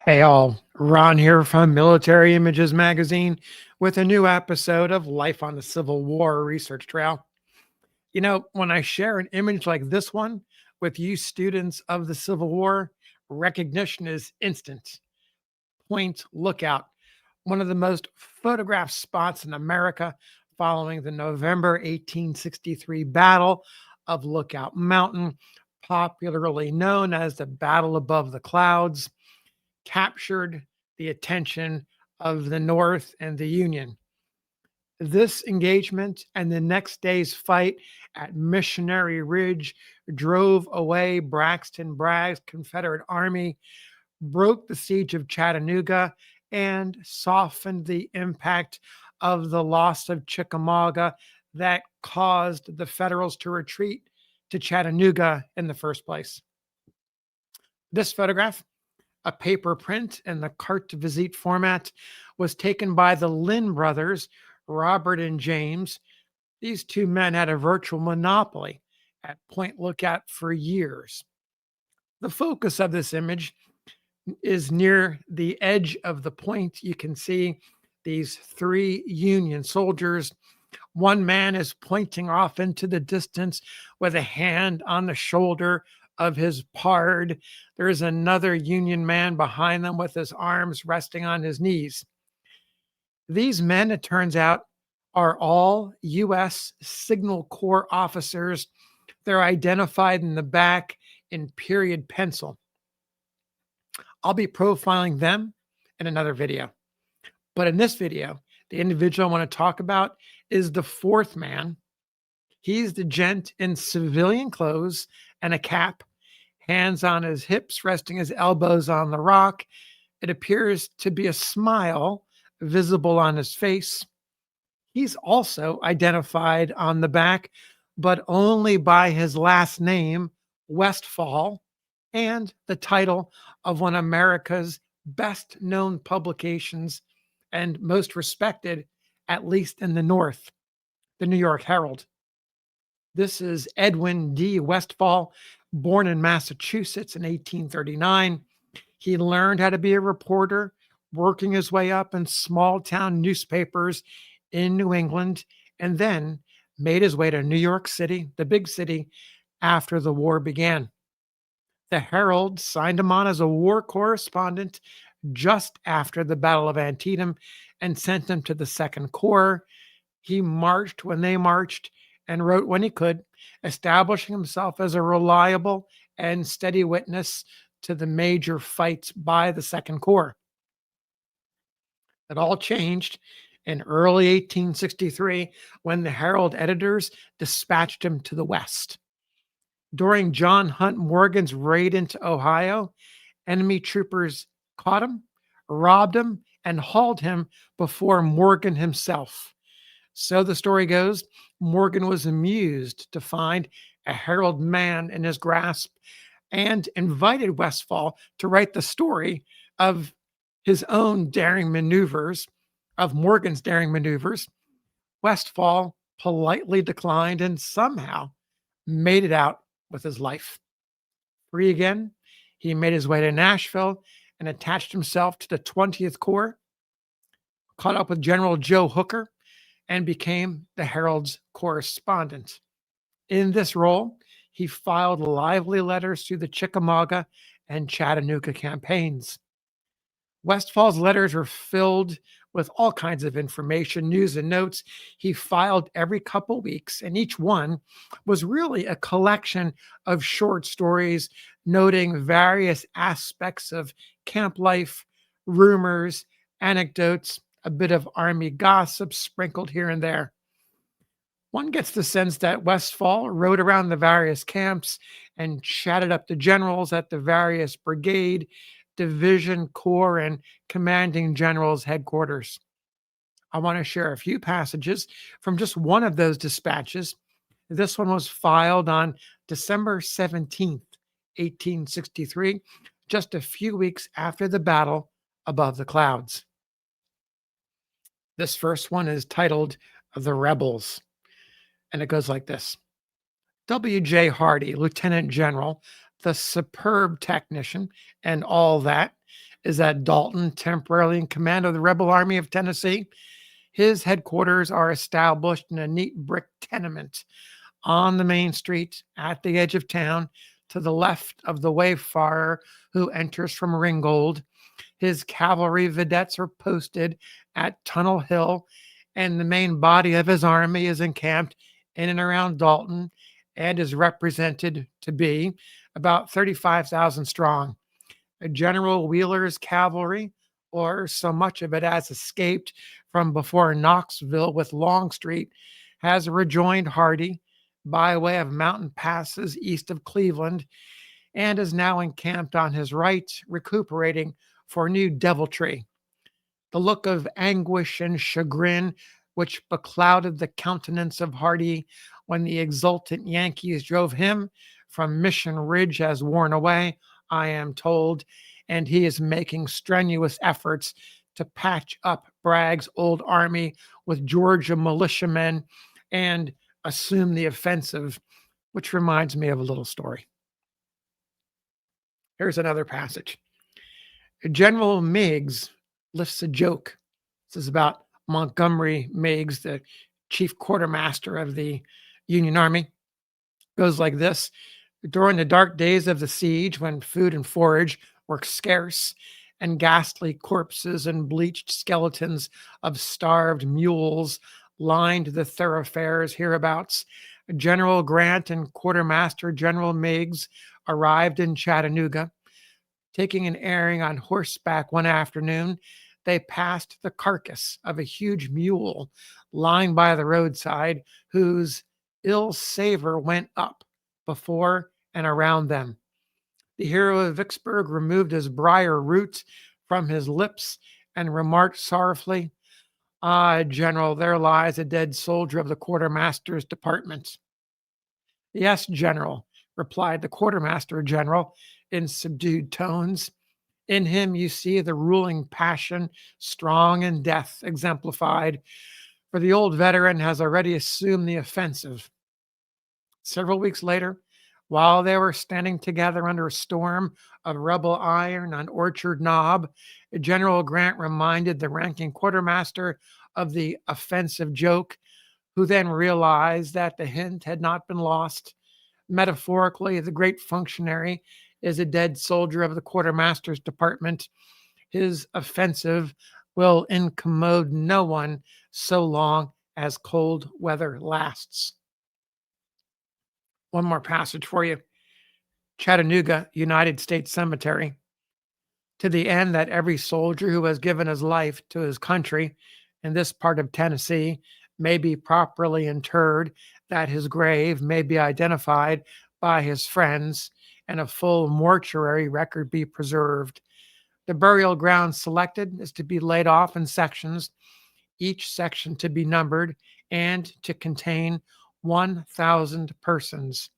Hey all, Ron here from Military Images Magazine with a new episode of Life on the Civil War Research Trail. When I share an image like this one with you students of the Civil War, recognition is instant. Point Lookout, one of the most photographed spots in America following the November 1863 Battle of Lookout Mountain, popularly known as the Battle Above the Clouds, captured the attention of the North and the Union. This engagement and the next day's fight at Missionary Ridge drove away Braxton Bragg's Confederate army, broke the siege of Chattanooga, and softened the impact of the loss of Chickamauga that caused the Federals to retreat to Chattanooga in the first place. This photograph, a paper print in the carte visite format, was taken by the Lynn brothers, Robert and James. These two men had a virtual monopoly at Point Lookout for years. The focus of this image is near the edge of the point. You can see these three Union soldiers. One man is pointing off into the distance with a hand on the shoulder of his pard. There is another Union man behind them with his arms resting on his knees. These men, it turns out, are all U.S. Signal Corps officers. They're identified in the back in period pencil. I'll be profiling them in another video. But in this video, the individual I want to talk about is the fourth man. He's the gent in civilian clothes and a cap, hands on his hips, resting his elbows on the rock. It appears to be a smile visible on his face. He's also identified on the back, but only by his last name, Westfall, and the title of one of America's best known publications and most respected, at least in the North, the New York Herald. This is Edwin D. Westfall, born in Massachusetts in 1839. He learned how to be a reporter, working his way up in small town newspapers in New England, and then made his way to New York City, the big city, after the war began. The Herald signed him on as a war correspondent just after the Battle of Antietam and sent him to the Second Corps. He marched when they marched and wrote when he could, establishing himself as a reliable and steady witness to the major fights by the Second Corps. It all changed in early 1863 when the Herald editors dispatched him to the West. During John Hunt Morgan's raid into Ohio, enemy troopers caught him, robbed him, and hauled him before Morgan himself. So the story goes, Morgan was amused to find a Herald man in his grasp and invited Westfall to write the story of his own daring maneuvers, of Morgan's daring maneuvers. Westfall politely declined and somehow made it out with his life. Free again, he made his way to Nashville and attached himself to the 20th Corps, caught up with General Joe Hooker, and became the Herald's correspondent. In this role, he filed lively letters through the Chickamauga and Chattanooga campaigns. Westfall's letters were filled with all kinds of information, news, and notes. He filed every couple weeks, and each one was really a collection of short stories noting various aspects of camp life, rumors, anecdotes, a bit of army gossip sprinkled here and there. One gets the sense that Westfall rode around the various camps and chatted up the generals at the various brigade, division, corps, and commanding generals' headquarters. I want to share a few passages from just one of those dispatches. This one was filed on December 17th, 1863, just a few weeks after the battle above the clouds. This first one is titled The Rebels, and it goes like this. W.J. Hardy, Lieutenant General, the superb technician, and all that, is at Dalton, temporarily in command of the rebel army of Tennessee. His headquarters are established in a neat brick tenement on the main street at the edge of town to the left of the wayfarer who enters from Ringgold. His cavalry vedettes are posted at Tunnel Hill, and the main body of his army is encamped in and around Dalton and is represented to be about 35,000 strong. General Wheeler's cavalry, or so much of it as escaped from before Knoxville with Longstreet, has rejoined Hardee by way of mountain passes east of Cleveland and is now encamped on his right, recuperating for new deviltry. The look of anguish and chagrin which beclouded the countenance of Hardee when the exultant Yankees drove him from Mission Ridge has worn away, I am told, and he is making strenuous efforts to patch up Bragg's old army with Georgia militiamen and assume the offensive, which reminds me of a little story. Here's another passage. General Meigs lifts a joke. This is about Montgomery Meigs, the chief quartermaster of the Union Army. It goes like this. During the dark days of the siege, when food and forage were scarce and ghastly corpses and bleached skeletons of starved mules lined the thoroughfares hereabouts, General Grant and Quartermaster General Meigs arrived in Chattanooga. Taking an airing on horseback one afternoon, they passed the carcass of a huge mule lying by the roadside, whose ill savor went up before and around them. The hero of Vicksburg removed his briar root from his lips and remarked sorrowfully, "Ah, General, there lies a dead soldier of the quartermaster's department." "Yes, General," replied the quartermaster general in subdued tones. "In him you see the ruling passion, strong in death exemplified, for the old veteran has already assumed the offensive." Several weeks later, while they were standing together under a storm of rebel iron on Orchard Knob, General Grant reminded the ranking quartermaster of the offensive joke, who then realized that the hint had not been lost. Metaphorically, the great functionary is a dead soldier of the quartermaster's department. His offensive will incommode no one so long as cold weather lasts. One more passage for you. Chattanooga, United States Cemetery. To the end that every soldier who has given his life to his country in this part of Tennessee may be properly interred, that his grave may be identified by his friends, and a full mortuary record be preserved. The burial ground selected is to be laid off in sections, each section to be numbered and to contain 1,000 persons.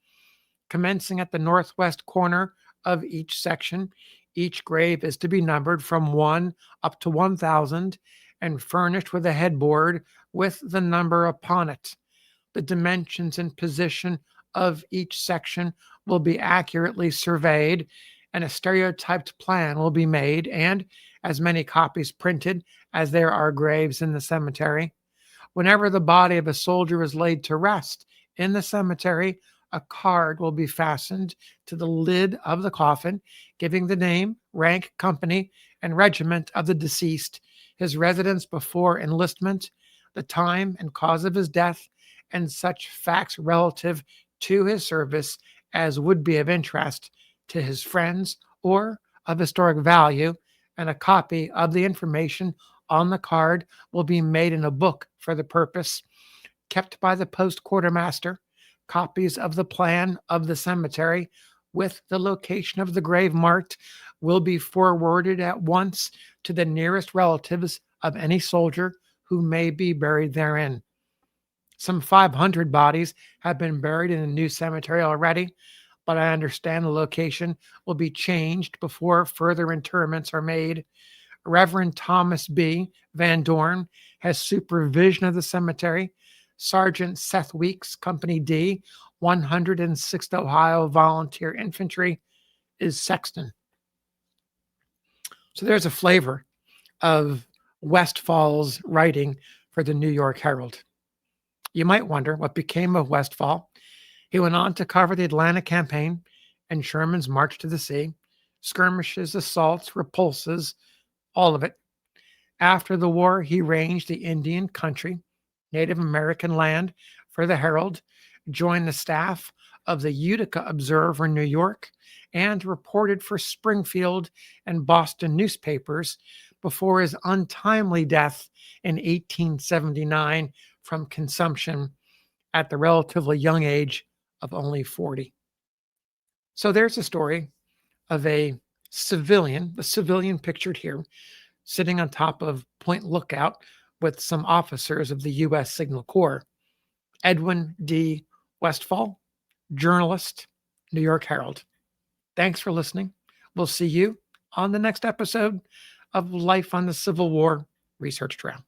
Commencing at the northwest corner of each section, each grave is to be numbered from 1 up to 1,000 and furnished with a headboard with the number upon it. The dimensions and position of each section will be accurately surveyed, and a stereotyped plan will be made, and as many copies printed as there are graves in the cemetery. Whenever the body of a soldier is laid to rest in the cemetery, a card will be fastened to the lid of the coffin, giving the name, rank, company, and regiment of the deceased, his residence before enlistment, the time and cause of his death, and such facts relative to his service as would be of interest to his friends or of historic value, and a copy of the information on the card will be made in a book for the purpose, kept by the post quartermaster. Copies of the plan of the cemetery with the location of the grave marked will be forwarded at once to the nearest relatives of any soldier who may be buried therein. Some 500 bodies have been buried in the new cemetery already, but I understand the location will be changed before further interments are made. Reverend Thomas B. Van Dorn has supervision of the cemetery. Sergeant Seth Weeks, Company D, 106th Ohio Volunteer Infantry, is sexton. So there's a flavor of Westfall's writing for the New York Herald. You might wonder what became of Westfall. He went on to cover the Atlanta campaign and Sherman's march to the sea, skirmishes, assaults, repulses, all of it. After the war, he ranged the Indian country, Native American land for the Herald, joined the staff of the Utica Observer in New York, and reported for Springfield and Boston newspapers before his untimely death in 1879 from consumption at the relatively young age of only 40. So there's a story of the civilian pictured here, sitting on top of Point Lookout with some officers of the U.S. Signal Corps. Edwin D. Westfall, journalist, New York Herald. Thanks for listening. We'll see you on the next episode of Life on the Civil War Research Trail.